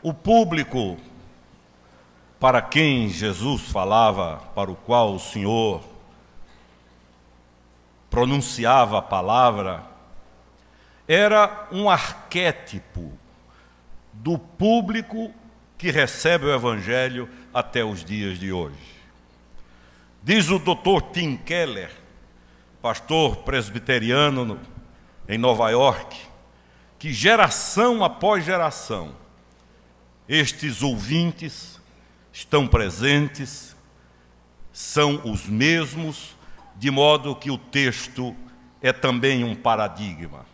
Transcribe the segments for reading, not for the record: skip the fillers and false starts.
O público para quem Jesus falava, para o qual o Senhor pronunciava a palavra, era um arquétipo do público que recebe o Evangelho até os dias de hoje. Diz o Dr. Tim Keller, pastor presbiteriano em Nova York, que geração após geração, estes ouvintes estão presentes, são os mesmos, de modo que o texto é também um paradigma.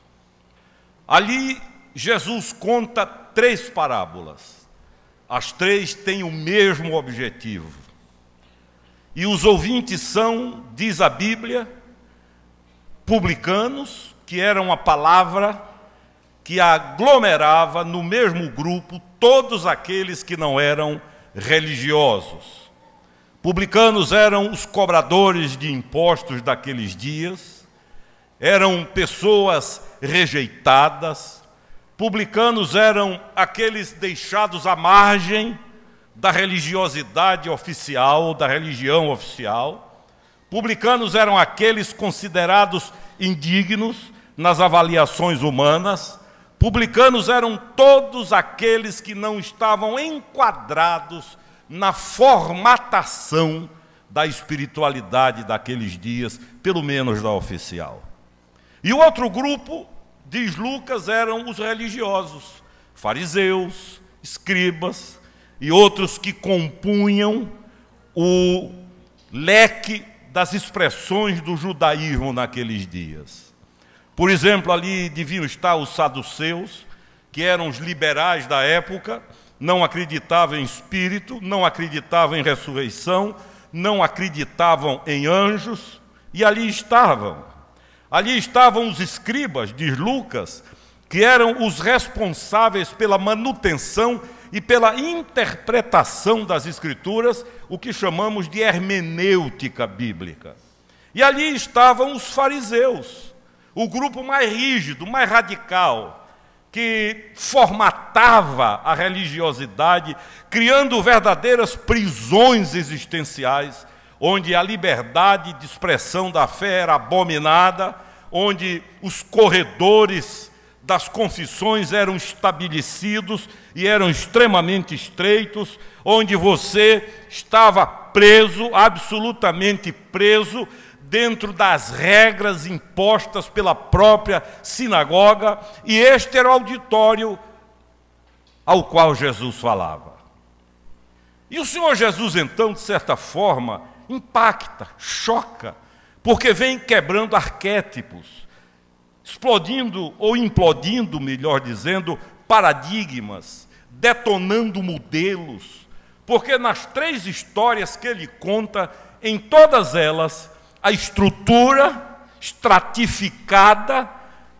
Ali, Jesus conta 3 parábolas. As 3 têm o mesmo objetivo. E os ouvintes são, diz a Bíblia, publicanos, que eram a palavra que aglomerava no mesmo grupo todos aqueles que não eram religiosos. Publicanos eram os cobradores de impostos daqueles dias, eram pessoas rejeitadas. Publicanos eram aqueles deixados à margem da religiosidade oficial, da religião oficial. Publicanos eram aqueles considerados indignos nas avaliações humanas. Publicanos eram todos aqueles que não estavam enquadrados na formatação da espiritualidade daqueles dias, pelo menos da oficial. E o outro grupo, diz Lucas, eram os religiosos, fariseus, escribas e outros que compunham o leque das expressões do judaísmo naqueles dias. Por exemplo, ali deviam estar os saduceus, que eram os liberais da época, não acreditavam em espírito, não acreditavam em ressurreição, não acreditavam em anjos, e ali estavam. Ali estavam os escribas, diz Lucas, que eram os responsáveis pela manutenção e pela interpretação das Escrituras, o que chamamos de hermenêutica bíblica. E ali estavam os fariseus, o grupo mais rígido, mais radical, que formatava a religiosidade, criando verdadeiras prisões existenciais, onde a liberdade de expressão da fé era abominada, onde os corredores das confissões eram estabelecidos e eram extremamente estreitos, onde você estava preso, absolutamente preso, dentro das regras impostas pela própria sinagoga, e este era o auditório ao qual Jesus falava. E o Senhor Jesus, então, de certa forma, impacta, choca, porque vem quebrando arquétipos, explodindo ou implodindo, melhor dizendo, paradigmas, detonando modelos, porque nas 3 histórias que ele conta, em todas elas, a estrutura estratificada,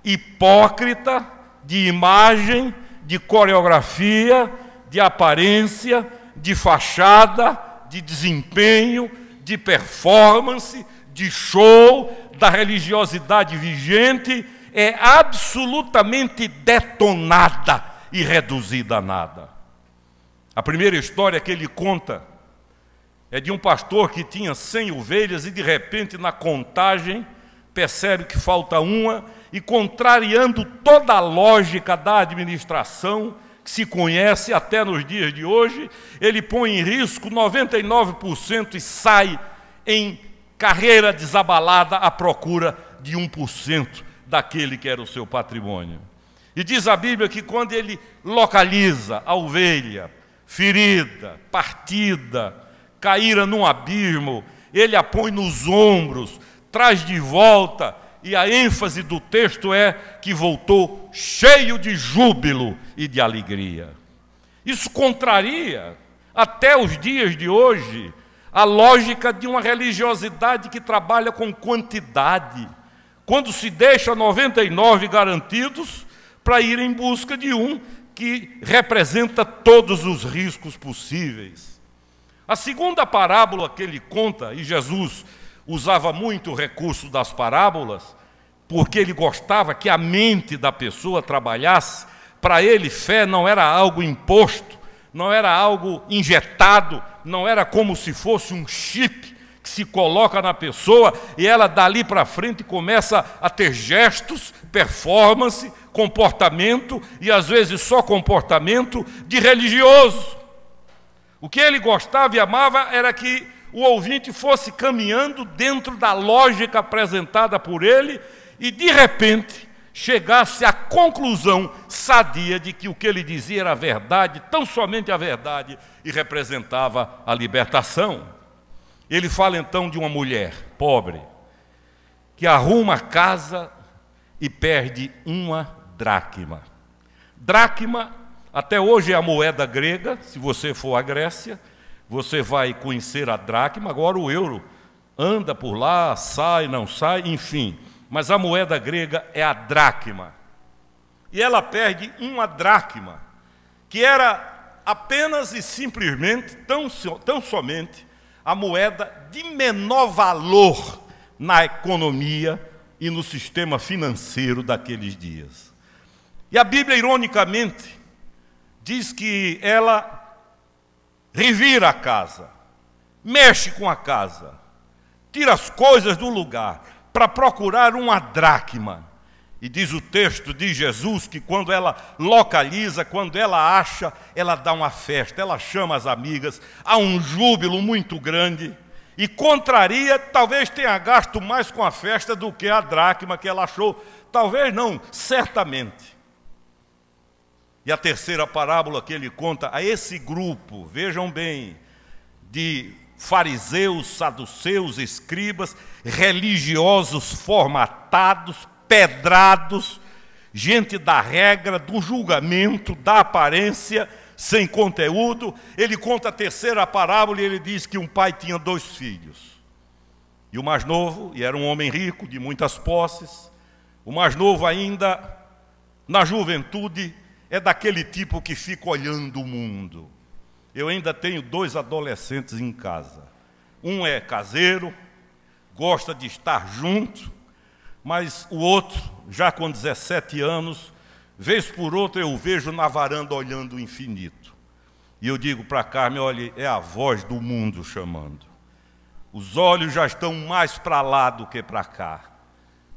hipócrita, de imagem, de coreografia, de aparência, de fachada, de desempenho, de performance, de show, da religiosidade vigente, é absolutamente detonada e reduzida a nada. A primeira história que ele conta é de um pastor que tinha 100 ovelhas e, de repente, na contagem, percebe que falta uma e, contrariando toda a lógica da administração, que se conhece até nos dias de hoje, ele põe em risco 99% e sai em carreira desabalada à procura de 1% daquele que era o seu patrimônio. E diz a Bíblia que quando ele localiza a ovelha ferida, partida, caíra num abismo, ele a põe nos ombros, traz de volta, e a ênfase do texto é que voltou cheio de júbilo e de alegria. Isso contraria, até os dias de hoje, a lógica de uma religiosidade que trabalha com quantidade, quando se deixa 99 garantidos para ir em busca de um que representa todos os riscos possíveis. A segunda parábola que ele conta, e Jesus usava muito o recurso das parábolas, porque ele gostava que a mente da pessoa trabalhasse. Para ele, fé não era algo imposto, não era algo injetado, não era como se fosse um chip que se coloca na pessoa e ela dali para frente começa a ter gestos, performance, comportamento e às vezes só comportamento de religioso. O que ele gostava e amava era que o ouvinte fosse caminhando dentro da lógica apresentada por ele e de repente chegasse à conclusão sadia de que o que ele dizia era a verdade, tão somente a verdade, e representava a libertação. Ele fala então de uma mulher pobre que arruma a casa e perde uma dracma. Dracma, até hoje, é a moeda grega. Se você for à Grécia, você vai conhecer a dracma. Agora o euro anda por lá, sai, não sai, enfim. Mas a moeda grega é a dracma. E ela perde uma dracma, que era apenas e simplesmente, tão somente, a moeda de menor valor na economia e no sistema financeiro daqueles dias. E a Bíblia, ironicamente, diz que ela revira a casa, mexe com a casa, tira as coisas do lugar para procurar uma dracma. E diz o texto de Jesus que quando ela localiza, quando ela acha, ela dá uma festa, ela chama as amigas, há um júbilo muito grande e contraria, talvez tenha gasto mais com a festa do que a dracma que ela achou, talvez não, certamente. E a terceira parábola que ele conta a esse grupo, vejam bem, de fariseus, saduceus, escribas, religiosos formatados, pedrados, gente da regra, do julgamento, da aparência, sem conteúdo. Ele conta a terceira parábola e ele diz que um pai tinha 2 filhos. E o mais novo, e era um homem rico, de muitas posses, o mais novo ainda, na juventude, é daquele tipo que fica olhando o mundo. Eu ainda tenho 2 adolescentes em casa. Um é caseiro, gosta de estar junto, mas o outro, já com 17 anos, vez por outra eu o vejo na varanda olhando o infinito. E eu digo para Carmen, olha, é a voz do mundo chamando. Os olhos já estão mais para lá do que para cá.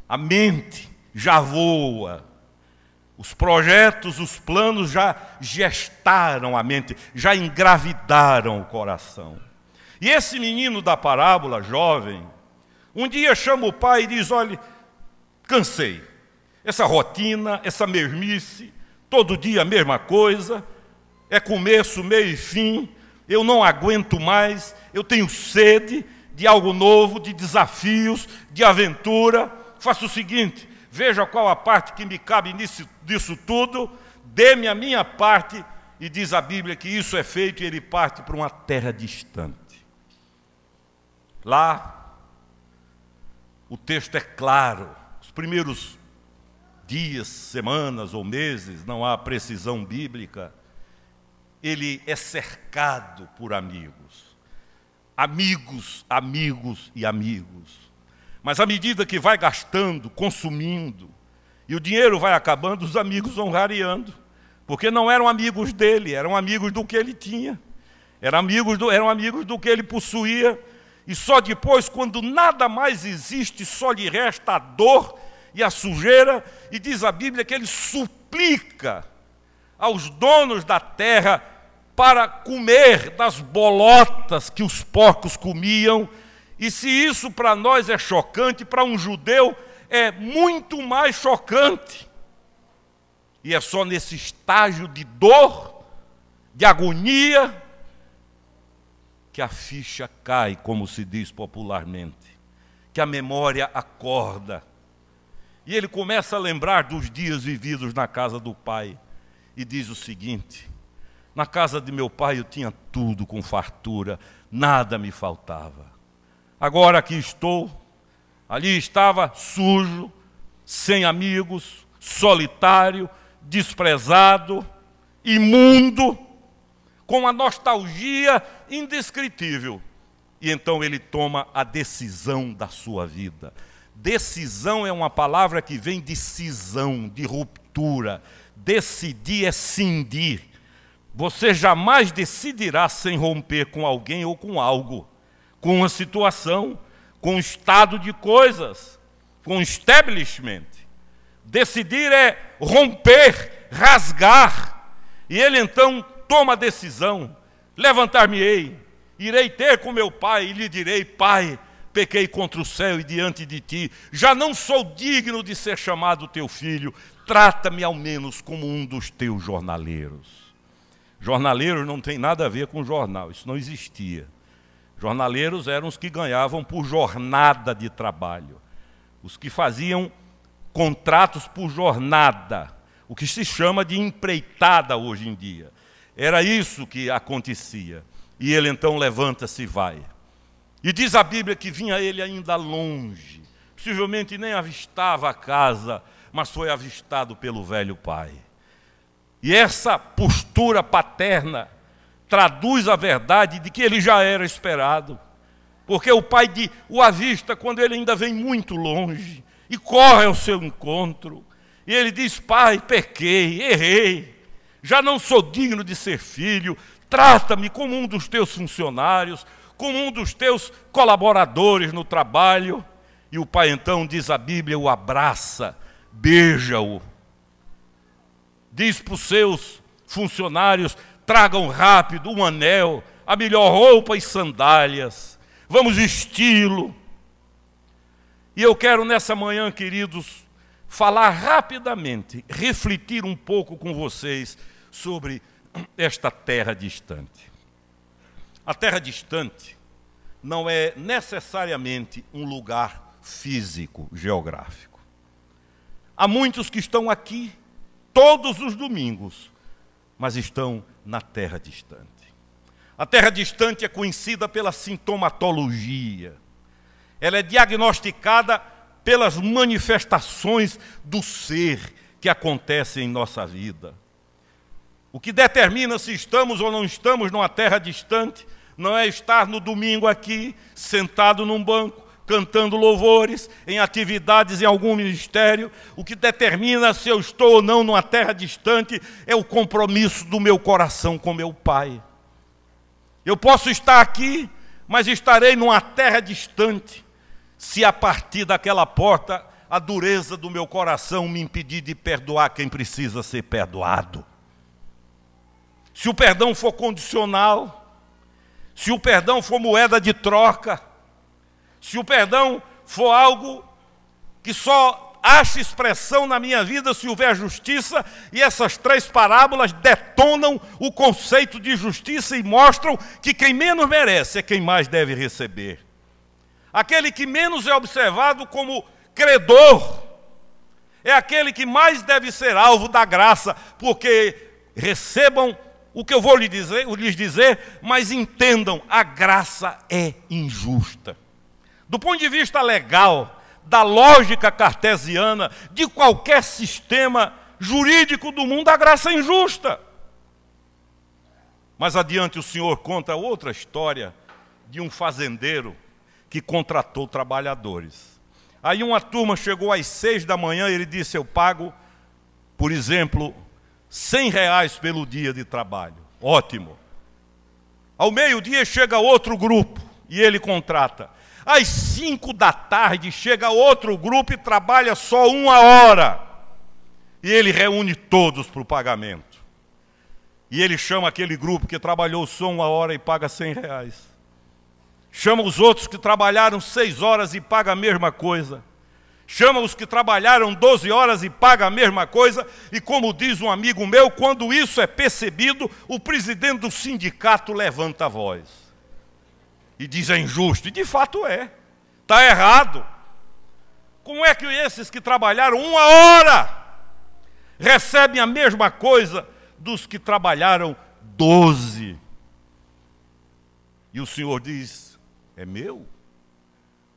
A mente já voa. Os projetos, os planos já gestaram a mente, já engravidaram o coração. E esse menino da parábola, jovem, um dia chama o pai e diz, olha, cansei. Essa rotina, essa mesmice, todo dia a mesma coisa, é começo, meio e fim, eu não aguento mais, eu tenho sede de algo novo, de desafios, de aventura. Faça o seguinte, veja qual a parte que me cabe disso tudo, dê-me a minha parte, e diz a Bíblia que isso é feito e ele parte para uma terra distante. Lá, o texto é claro, os primeiros dias, semanas ou meses, não há precisão bíblica, ele é cercado por amigos. Amigos, amigos e amigos. Mas à medida que vai gastando, consumindo, e o dinheiro vai acabando, os amigos vão rareando. Porque não eram amigos dele, eram amigos do que ele tinha. Eram amigos do que ele possuía. E só depois, quando nada mais existe, só lhe resta a dor e a sujeira, e diz a Bíblia que ele suplica aos donos da terra para comer das bolotas que os porcos comiam. E se isso para nós é chocante, para um judeu é muito mais chocante. E é só nesse estágio de dor, de agonia, que a ficha cai, como se diz popularmente, que a memória acorda. E ele começa a lembrar dos dias vividos na casa do pai e diz o seguinte, na casa de meu pai eu tinha tudo com fartura, nada me faltava. Agora aqui estou, ali estava sujo, sem amigos, solitário, desprezado, imundo, com uma nostalgia indescritível. E então ele toma a decisão da sua vida. Decisão é uma palavra que vem de cisão, de ruptura. Decidir é cindir. Você jamais decidirá sem romper com alguém ou com algo, com uma situação, com um estado de coisas, com um establishment. Decidir é romper, rasgar. E ele então toma a decisão: levantar-me-ei, irei ter com meu pai e lhe direi: Pai, pequei contra o céu e diante de ti, já não sou digno de ser chamado teu filho, trata-me ao menos como um dos teus jornaleiros. Jornaleiros não tem nada a ver com jornal, isso não existia. Jornaleiros eram os que ganhavam por jornada de trabalho, os que faziam contratos por jornada, o que se chama de empreitada hoje em dia. Era isso que acontecia. E ele então levanta-se e vai. E diz a Bíblia que vinha ele ainda longe, possivelmente nem avistava a casa, mas foi avistado pelo velho pai. E essa postura paterna traduz a verdade de que ele já era esperado, porque o pai o avista quando ele ainda vem muito longe e corre ao seu encontro. E ele diz: Pai, pequei, errei, já não sou digno de ser filho, trata-me como um dos teus funcionários, como um dos teus colaboradores no trabalho. E o pai então, diz a Bíblia, o abraça, beija-o. Diz para os seus funcionários: tragam rápido um anel, a melhor roupa e sandálias, vamos vesti-lo. E eu quero nessa manhã, queridos, falar rapidamente, refletir um pouco com vocês sobre esta terra distante. A terra distante não é necessariamente um lugar físico, geográfico. Há muitos que estão aqui todos os domingos, mas estão na terra distante. A terra distante é conhecida pela sintomatologia. Ela é diagnosticada pelas manifestações do ser que acontecem em nossa vida. O que determina se estamos ou não estamos numa terra distante não é estar no domingo aqui, sentado num banco, cantando louvores, em atividades em algum ministério. O que determina se eu estou ou não numa terra distante é o compromisso do meu coração com meu Pai. Eu posso estar aqui, mas estarei numa terra distante se a partir daquela porta a dureza do meu coração me impedir de perdoar quem precisa ser perdoado. Se o perdão for condicional, se o perdão for moeda de troca, se o perdão for algo que só acha expressão na minha vida se houver justiça, e essas três parábolas detonam o conceito de justiça e mostram que quem menos merece é quem mais deve receber. Aquele que menos é observado como credor é aquele que mais deve ser alvo da graça, porque recebam o que eu vou lhes dizer, mas entendam, a graça é injusta. Do ponto de vista legal, da lógica cartesiana, de qualquer sistema jurídico do mundo, a graça é injusta. Mas adiante o Senhor conta outra história de um fazendeiro que contratou trabalhadores. Aí uma turma chegou às 6 da manhã e ele disse: eu pago, por exemplo, R$100 pelo dia de trabalho. Ótimo. Ao meio-dia chega outro grupo e ele contrata. Às 5 da tarde chega outro grupo e trabalha só 1 hora. E ele reúne todos para o pagamento. E ele chama aquele grupo que trabalhou só 1 hora e paga R$100. Chama os outros que trabalharam 6 horas e paga a mesma coisa. Chama os que trabalharam 12 horas e paga a mesma coisa. E como diz um amigo meu, quando isso é percebido, o presidente do sindicato levanta a voz e diz: é injusto. E de fato é. Está errado. Como é que esses que trabalharam 1 hora recebem a mesma coisa dos que trabalharam 12? E o Senhor diz: é meu?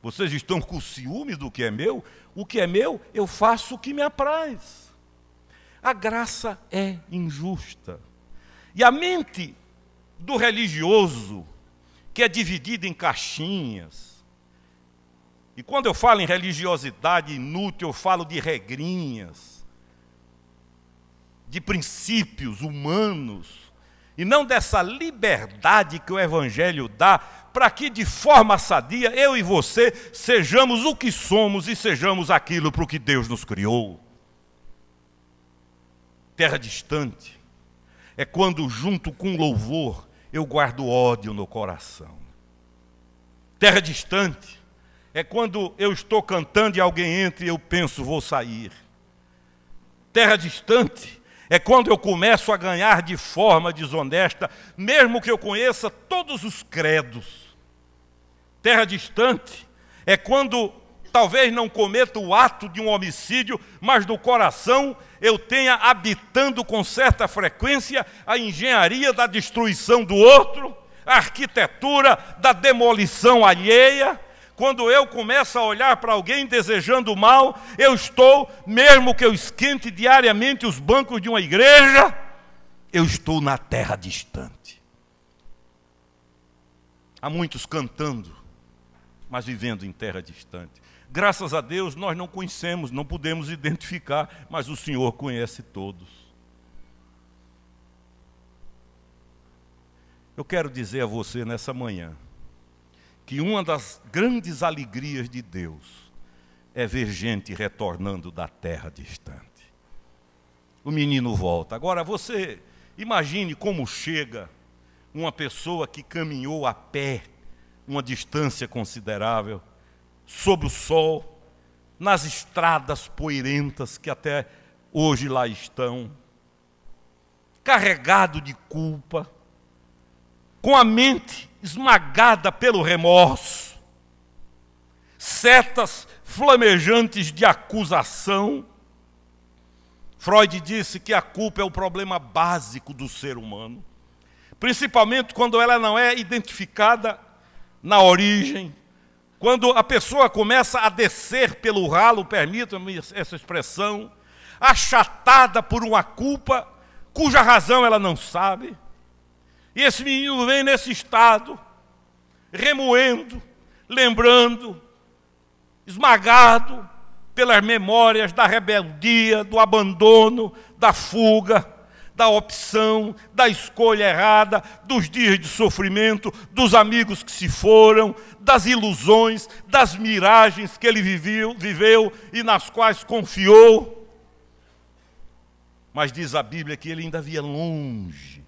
Vocês estão com ciúme do que é meu? O que é meu, eu faço o que me apraz. A graça é injusta. E a mente do religioso, que é dividida em caixinhas, e quando eu falo em religiosidade inútil, eu falo de regrinhas, de princípios humanos, e não dessa liberdade que o Evangelho dá, para que de forma sadia eu e você sejamos o que somos e sejamos aquilo para o que Deus nos criou. Terra distante é quando, junto com louvor, eu guardo ódio no coração. Terra distante é quando eu estou cantando e alguém entra e eu penso, vou sair. Terra distante é quando eu começo a ganhar de forma desonesta, mesmo que eu conheça todos os credos. Terra distante é quando talvez não cometa o ato de um homicídio, mas no coração eu tenha habitando com certa frequência a engenharia da destruição do outro, a arquitetura da demolição alheia. Quando eu começo a olhar para alguém desejando mal, eu estou, mesmo que eu esquente diariamente os bancos de uma igreja, eu estou na terra distante. Há muitos cantando, mas vivendo em terra distante. Graças a Deus nós não conhecemos, não podemos identificar, mas o Senhor conhece todos. Eu quero dizer a você nessa manhã, que uma das grandes alegrias de Deus é ver gente retornando da terra distante. O menino volta. Agora você imagine como chega uma pessoa que caminhou a pé uma distância considerável, sob o sol, nas estradas poeirentas que até hoje lá estão, carregado de culpa, com a mente esmagada pelo remorso, setas flamejantes de acusação. Freud disse que a culpa é o problema básico do ser humano, principalmente quando ela não é identificada na origem, quando a pessoa começa a descer pelo ralo, permita-me essa expressão, achatada por uma culpa cuja razão ela não sabe. E esse menino vem nesse estado, remoendo, lembrando, esmagado pelas memórias da rebeldia, do abandono, da fuga, da opção, da escolha errada, dos dias de sofrimento, dos amigos que se foram, das ilusões, das miragens que ele viveu e nas quais confiou. Mas diz a Bíblia que ele ainda via longe,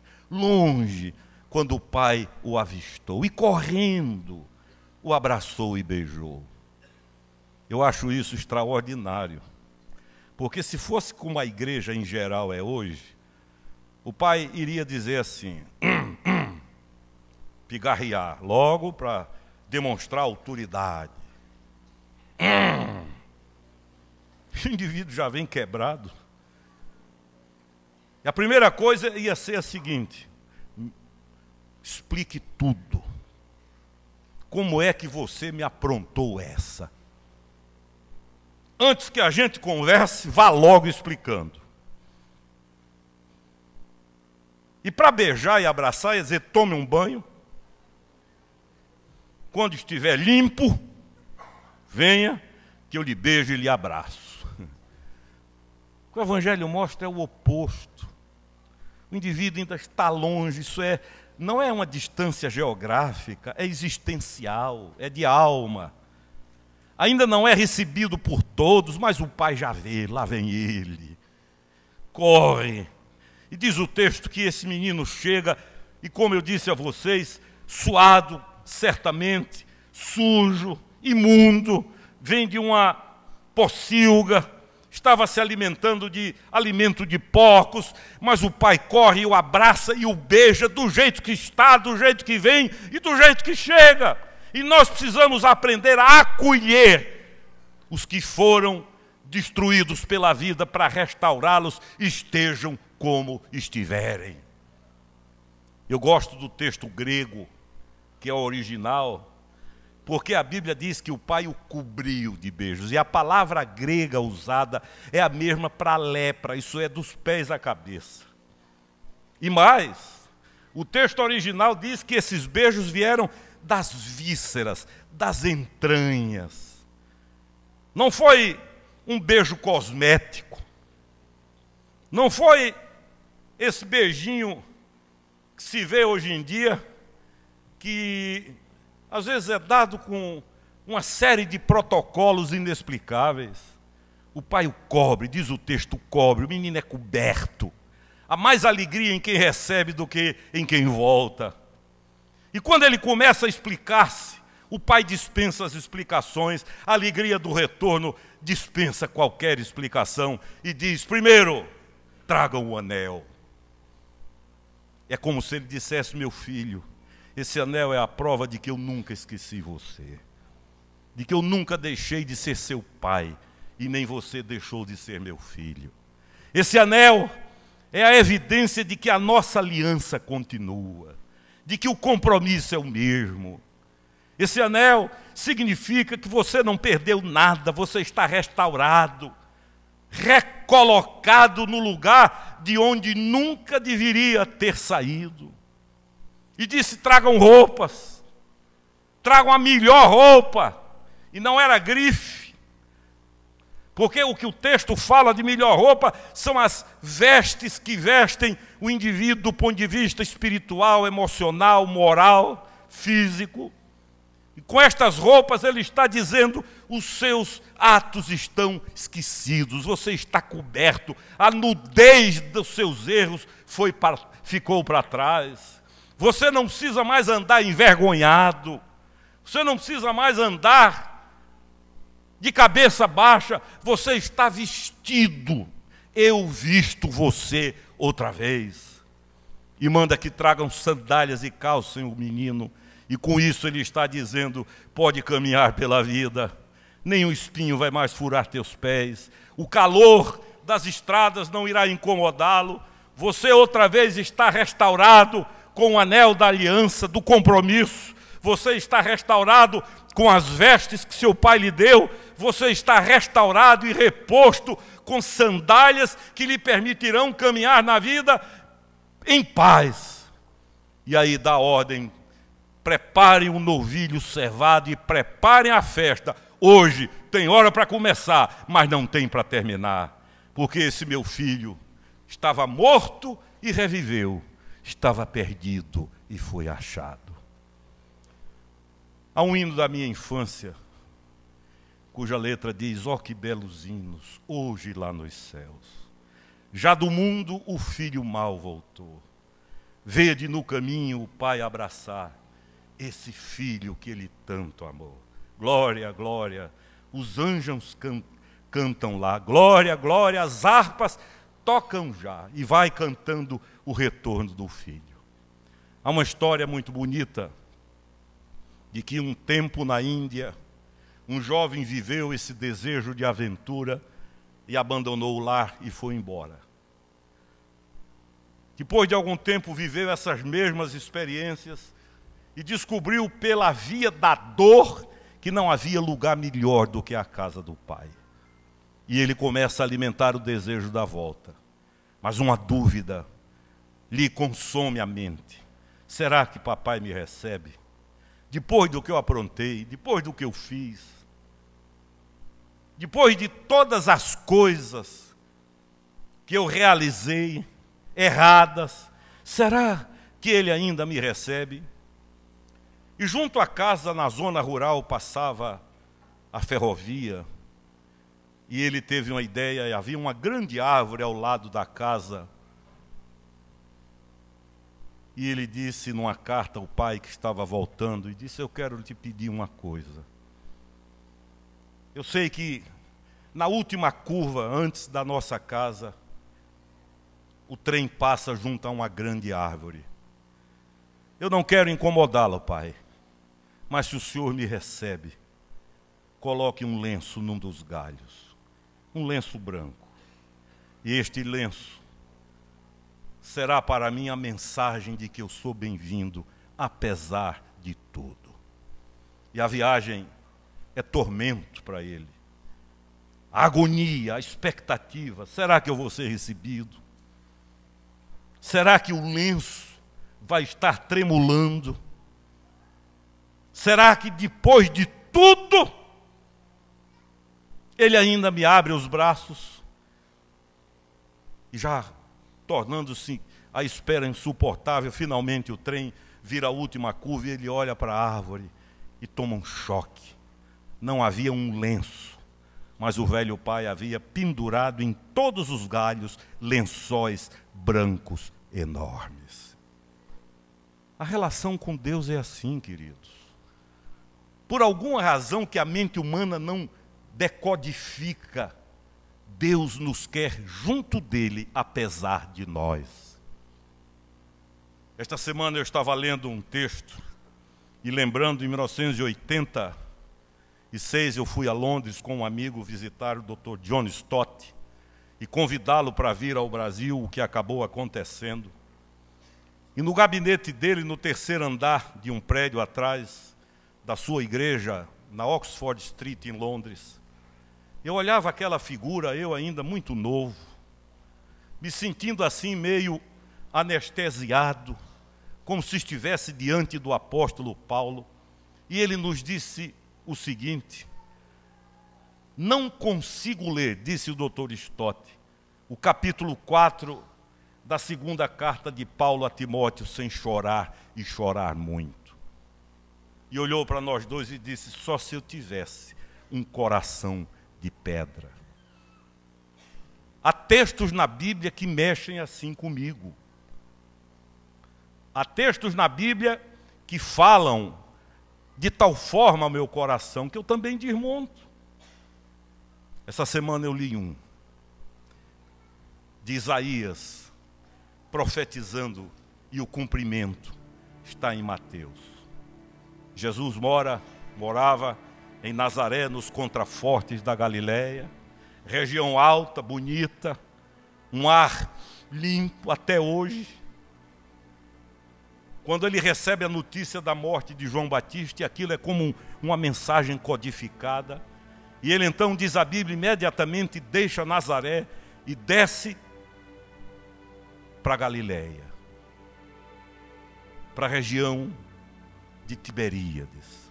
quando o pai o avistou, e correndo o abraçou e beijou. Eu acho isso extraordinário, porque se fosse como a igreja em geral é hoje, o pai iria dizer assim, pigarrear, logo para demonstrar autoridade. O indivíduo já vem quebrado. E a primeira coisa ia ser a seguinte: explique tudo. Como é que você me aprontou essa? Antes que a gente converse, vá logo explicando. E para beijar e abraçar, ia dizer, tome um banho. Quando estiver limpo, venha, que eu lhe beijo e lhe abraço. O que o Evangelho mostra é o oposto. O indivíduo ainda está longe, não é uma distância geográfica, é existencial, é de alma. Ainda não é recebido por todos, mas o pai já vê, lá vem ele. Corre. E diz o texto que esse menino chega, e como eu disse a vocês, suado, certamente, sujo, imundo, vem de uma pocilga, estava se alimentando de alimento de porcos, mas o pai corre e o abraça e o beija do jeito que está, do jeito que vem e do jeito que chega. E nós precisamos aprender a acolher os que foram destruídos pela vida para restaurá-los, estejam como estiverem. Eu gosto do texto grego, que é o original, porque a Bíblia diz que o pai o cobriu de beijos, e a palavra grega usada é a mesma para lepra, isso é dos pés à cabeça. E mais, o texto original diz que esses beijos vieram das vísceras, das entranhas. Não foi um beijo cosmético, não foi esse beijinho que se vê hoje em dia, que às vezes é dado com uma série de protocolos inexplicáveis. O pai o cobre, diz o texto, o cobre, o menino é coberto. Há mais alegria em quem recebe do que em quem volta. E quando ele começa a explicar-se, o pai dispensa as explicações, a alegria do retorno dispensa qualquer explicação e diz: primeiro, tragam o anel. É como se ele dissesse: meu filho, esse anel é a prova de que eu nunca esqueci você, de que eu nunca deixei de ser seu pai e nem você deixou de ser meu filho. Esse anel é a evidência de que a nossa aliança continua, de que o compromisso é o mesmo. Esse anel significa que você não perdeu nada, você está restaurado, recolocado no lugar de onde nunca deveria ter saído. E disse: tragam roupas, tragam a melhor roupa. E não era grife, porque o que o texto fala de melhor roupa são as vestes que vestem o indivíduo do ponto de vista espiritual, emocional, moral, físico. E com estas roupas ele está dizendo: os seus atos estão esquecidos, você está coberto, a nudez dos seus erros ficou para trás. Você não precisa mais andar envergonhado, você não precisa mais andar de cabeça baixa, você está vestido. Eu visto você outra vez. E manda que tragam sandálias e calcem o menino. E com isso ele está dizendo: pode caminhar pela vida, nenhum espinho vai mais furar teus pés, o calor das estradas não irá incomodá-lo, você outra vez está restaurado com o anel da aliança, do compromisso, você está restaurado com as vestes que seu pai lhe deu, você está restaurado e reposto com sandálias que lhe permitirão caminhar na vida em paz. E aí dá ordem: preparem um novilho cevado e preparem a festa. Hoje tem hora para começar, mas não tem para terminar. Porque esse meu filho estava morto e reviveu, estava perdido e foi achado. Há um hino da minha infância, cuja letra diz: ó que belos hinos, hoje lá nos céus. Já do mundo o filho mal voltou. Vede no caminho o pai abraçar esse filho que ele tanto amou. Glória, glória, os anjos cantam lá. Glória, glória, as harpas tocam já. E vai cantando o retorno do filho. Há uma história muito bonita de que um tempo na Índia, um jovem viveu esse desejo de aventura e abandonou o lar e foi embora. Depois de algum tempo viveu essas mesmas experiências e descobriu pela via da dor que não havia lugar melhor do que a casa do pai. E ele começa a alimentar o desejo da volta. Mas uma dúvida lhe consome a mente: será que papai me recebe? Depois do que eu aprontei, depois do que eu fiz, depois de todas as coisas que eu realizei erradas, será que ele ainda me recebe? E junto à casa, na zona rural, passava a ferrovia. E ele teve uma ideia, e havia uma grande árvore ao lado da casa. E ele disse numa carta ao pai que estava voltando, e disse: eu quero te pedir uma coisa. Eu sei que na última curva, antes da nossa casa, o trem passa junto a uma grande árvore. Eu não quero incomodá-lo, pai, mas se o senhor me recebe, coloque um lenço num dos galhos, um lenço branco. E este lenço será para mim a mensagem de que eu sou bem-vindo, apesar de tudo. E a viagem é tormento para ele. A agonia, a expectativa: será que eu vou ser recebido? Será que o lenço vai estar tremulando? Será que depois de tudo ele ainda me abre os braços? E já tornando-se a espera insuportável, finalmente o trem vira a última curva e ele olha para a árvore e toma um choque. Não havia um lenço, mas o velho pai havia pendurado em todos os galhos lençóis brancos enormes. A relação com Deus é assim, queridos. Por alguma razão que a mente humana não decodifica, Deus nos quer junto dele, apesar de nós. Esta semana eu estava lendo um texto e lembrando, em 1986, eu fui a Londres com um amigo visitar o Dr. John Stott e convidá-lo para vir ao Brasil, o que acabou acontecendo. E no gabinete dele, no terceiro andar de um prédio atrás da sua igreja, na Oxford Street, em Londres, eu olhava aquela figura, eu ainda muito novo, me sentindo assim meio anestesiado, como se estivesse diante do apóstolo Paulo, e ele nos disse o seguinte: não consigo ler, disse o Dr. Stott, o capítulo 4 da segunda carta de Paulo a Timóteo sem chorar, e chorar muito. E olhou para nós dois e disse: só se eu tivesse um coração de pedra. Há textos na Bíblia que mexem assim comigo. Há textos na Bíblia que falam de tal forma ao meu coração que eu também desmonto. Essa semana eu li um de Isaías, profetizando, e o cumprimento está em Mateus. Jesus morava em Nazaré, nos contrafortes da Galileia, região alta, bonita, um ar limpo até hoje. Quando ele recebe a notícia da morte de João Batista, e aquilo é como uma mensagem codificada, e ele então, diz a Bíblia, imediatamente deixa Nazaré e desce para a Galileia, para a região de Tiberíades.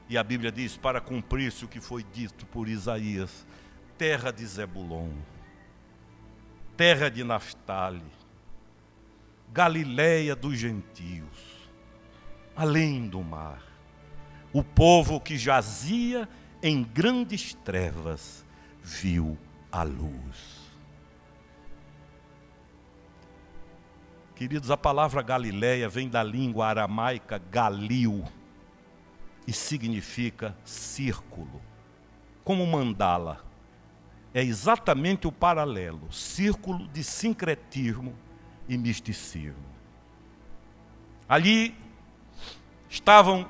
E a Bíblia diz: para cumprir-se o que foi dito por Isaías, terra de Zebulon, terra de Naftali, Galileia dos gentios, além do mar, o povo que jazia em grandes trevas viu a luz. Queridos, a palavra Galileia vem da língua aramaica Galil e significa círculo, como mandala. É exatamente o paralelo, círculo de sincretismo e misticismo. Ali estavam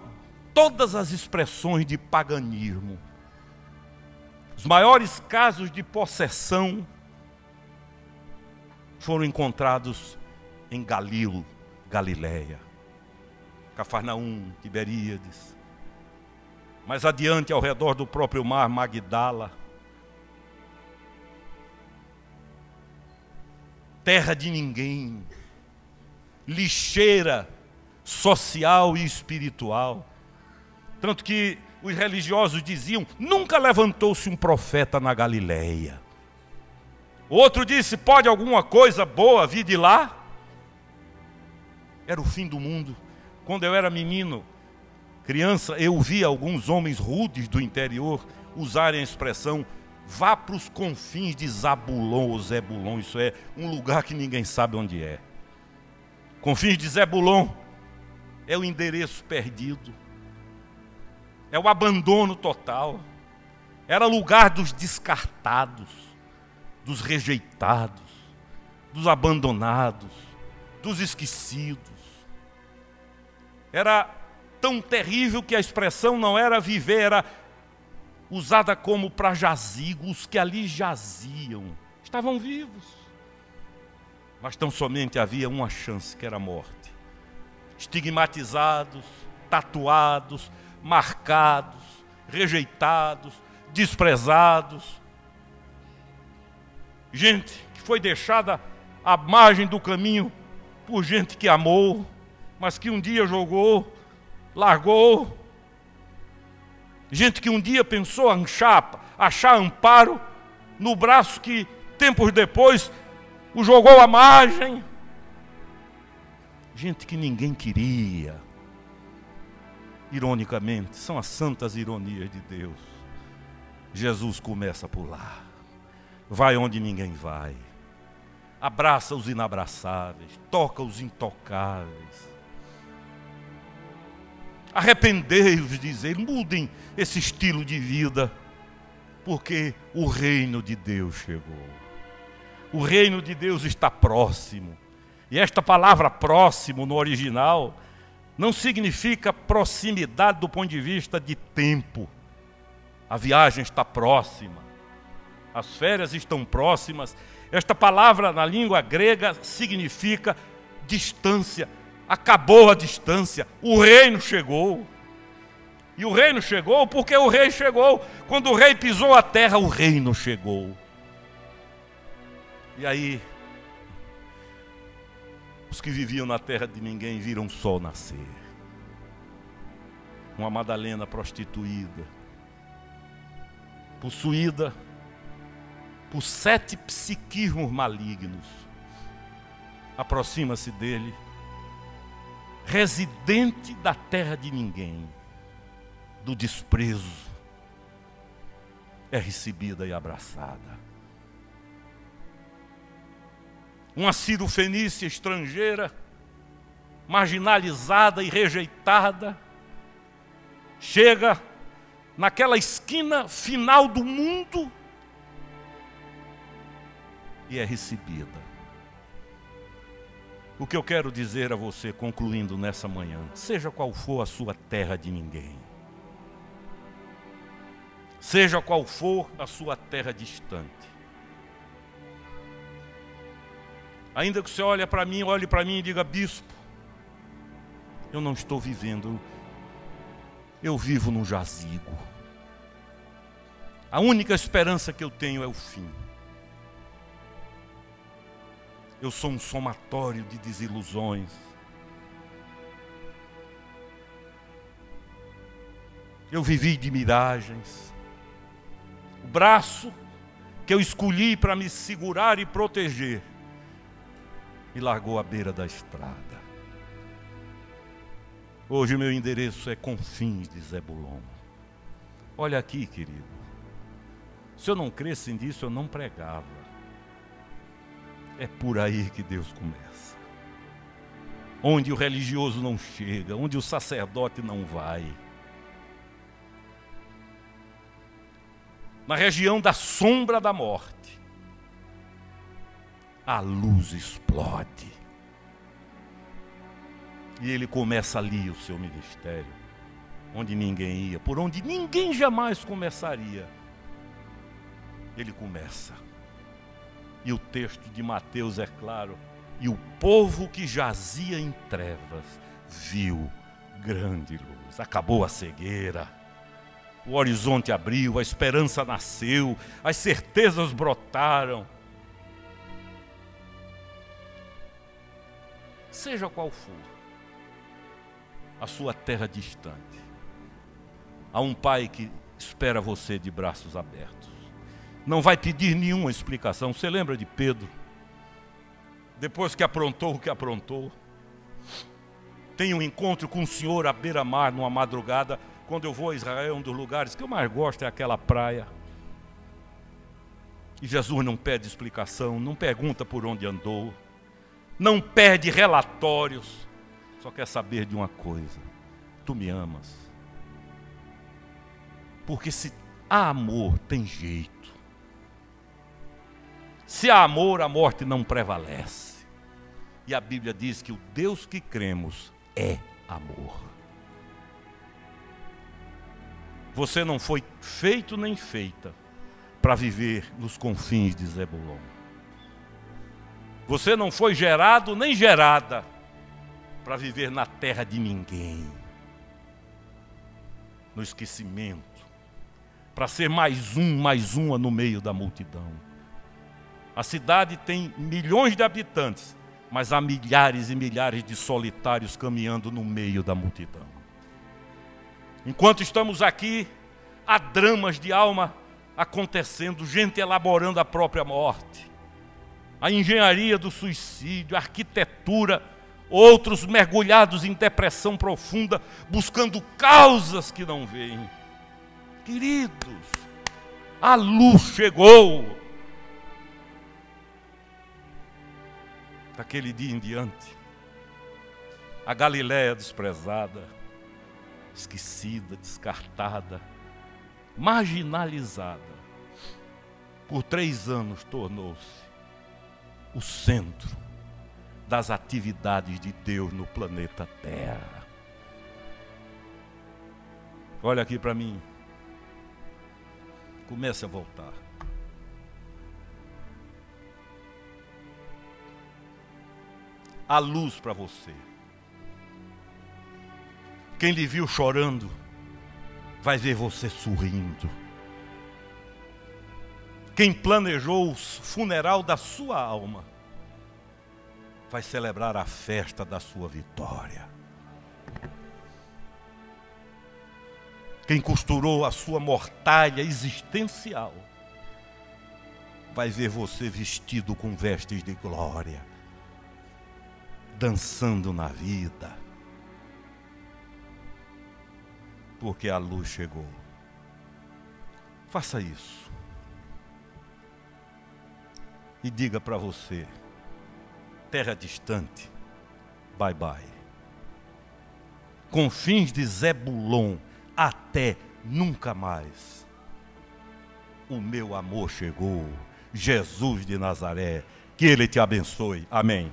todas as expressões de paganismo. Os maiores casos de possessão foram encontrados em Galileia, Cafarnaum, Tiberíades. Mais adiante, ao redor do próprio mar, Magdala. Terra de ninguém, lixeira social e espiritual. Tanto que os religiosos diziam: nunca levantou-se um profeta na Galileia. Outro disse: pode alguma coisa boa vir de lá? Era o fim do mundo. Quando eu era menino, criança, eu via alguns homens rudes do interior usarem a expressão: vá para os confins de Zabulon ou Zebulon. Isso é um lugar que ninguém sabe onde é. Confins de Zebulon é o endereço perdido, é o abandono total, era lugar dos descartados, dos rejeitados, dos abandonados, dos esquecidos. Era tão terrível que a expressão não era viver, era usada como para jazigo. Os que ali jaziam estavam vivos, mas tão somente havia uma chance, que era a morte. Estigmatizados, tatuados, marcados, rejeitados, desprezados. Gente que foi deixada à margem do caminho por gente que amou, mas que um dia jogou, largou. Gente que um dia pensou achar amparo no braço que tempos depois o jogou à margem. Gente que ninguém queria. Ironicamente, são as santas ironias de Deus. Jesus começa por lá. Vai onde ninguém vai. Abraça os inabraçáveis, toca os intocáveis. Arrependei-vos, diz ele, mudem esse estilo de vida, porque o reino de Deus chegou. O reino de Deus está próximo. E esta palavra próximo no original não significa proximidade do ponto de vista de tempo. A viagem está próxima. As férias estão próximas. Esta palavra na língua grega significa distância. Acabou a distância. O reino chegou. E o reino chegou porque o rei chegou. Quando o rei pisou a terra, o reino chegou. E aí, os que viviam na terra de ninguém viram o sol nascer. Uma Madalena prostituída, possuída por 7 psiquismos malignos, aproxima-se dele, residente da terra de ninguém, do desprezo, é recebida e abraçada. Uma Ciro-fenícia estrangeira, marginalizada e rejeitada, chega naquela esquina final do mundo e é recebida. O que eu quero dizer a você, concluindo nessa manhã, seja qual for a sua terra de ninguém, seja qual for a sua terra distante, ainda que você olhe para mim e diga: bispo, eu não estou vivendo, eu vivo num jazigo. A única esperança que eu tenho é o fim. Eu sou um somatório de desilusões. Eu vivi de miragens. O braço que eu escolhi para me segurar e proteger me largou à beira da estrada. Hoje o meu endereço é Confins de Zebulon. Olha aqui, querido. Se eu não crescesse nisso, eu não pregava. É por aí que Deus começa. Onde o religioso não chega, onde o sacerdote não vai. Na região da sombra da morte, a luz explode. E ele começa ali o seu ministério, onde ninguém ia, por onde ninguém jamais começaria. Ele começa. E o texto de Mateus é claro: e o povo que jazia em trevas viu grande luz. Acabou a cegueira, o horizonte abriu, a esperança nasceu, as certezas brotaram. Seja qual for a sua terra distante, há um pai que espera você de braços abertos. Não vai pedir nenhuma explicação. Você lembra de Pedro? Depois que aprontou o que aprontou, tem um encontro com o Senhor à beira-mar numa madrugada. Quando eu vou a Israel, um dos lugares que eu mais gosto é aquela praia. E Jesus não pede explicação, não pergunta por onde andou, não pede relatórios, só quer saber de uma coisa: tu me amas? Porque se há amor, tem jeito. Se há amor, a morte não prevalece. E a Bíblia diz que o Deus que cremos é amor. Você não foi feito nem feita para viver nos confins de Zebulon. Você não foi gerado nem gerada para viver na terra de ninguém, no esquecimento, para ser mais uma no meio da multidão. A cidade tem milhões de habitantes, mas há milhares e milhares de solitários caminhando no meio da multidão. Enquanto estamos aqui, há dramas de alma acontecendo, gente elaborando a própria morte. a engenharia do suicídio, a arquitetura, outros mergulhados em depressão profunda, buscando causas que não veem. Queridos, a luz chegou. Daquele dia em diante, a Galileia desprezada, esquecida, descartada, marginalizada, por 3 anos tornou-se o centro das atividades de Deus no planeta Terra. Olha aqui para mim. Comece a voltar. A luz para você. Quem lhe viu chorando, vai ver você sorrindo. Quem planejou o funeral da sua alma, vai celebrar a festa da sua vitória. Quem costurou a sua mortalha existencial, vai ver você vestido com vestes de glória, dançando na vida, porque a luz chegou. Faça isso. E diga para você, terra distante, bye bye. Confins de Zebulon, até nunca mais. O meu amor chegou, Jesus de Nazaré, que Ele te abençoe. Amém.